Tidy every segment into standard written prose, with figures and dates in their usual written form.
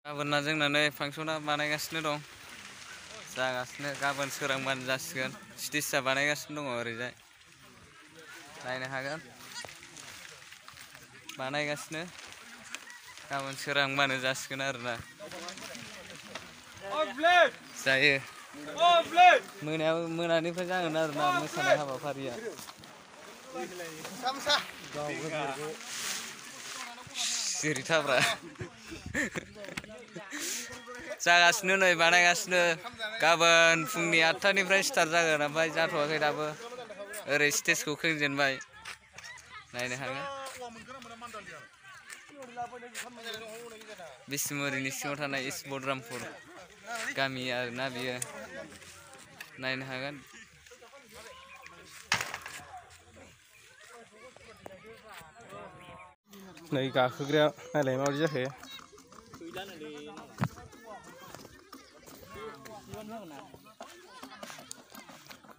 गाबोनना जोंना नै फांसना बानायगासिनो दं जागासिनो गाबोन सोरांबानो जासिगोन स्टेजआ बानायगासिनो दङ ओरैजाय नायनो हागोन बानायगासिनो गाबोन सोरांबानो जासिगोन आरोना जायो मोनानिफ्राय जागोन आरोना मोसानाय हाबाफारिया सिरिथाब्रा जागासिनो नै बानायगासिनो गाबोन फुंनि 8टानिफ्राय स्टार्ट जागोन ओमफ्राय जाथ'वाखै दाबो ओरै स्टेजखौ खोंजेनबाय नायनो हागोन बिसमुरिनि सिङाव थानाय इस्ट बलरामपुर गामि आरोना बियो नायनो हागोन नै गाखोग्राया नायलाय माबायदि जाखो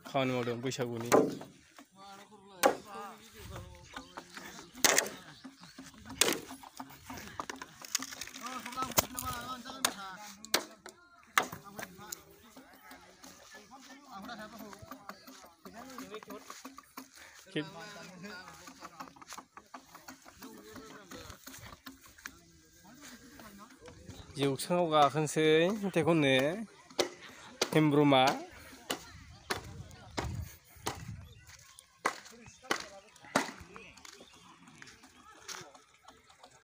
खामानि मावदों बैसागुनि जौस्राङाव गाखोनोसै मेथाइ खननो हेमब्रुमा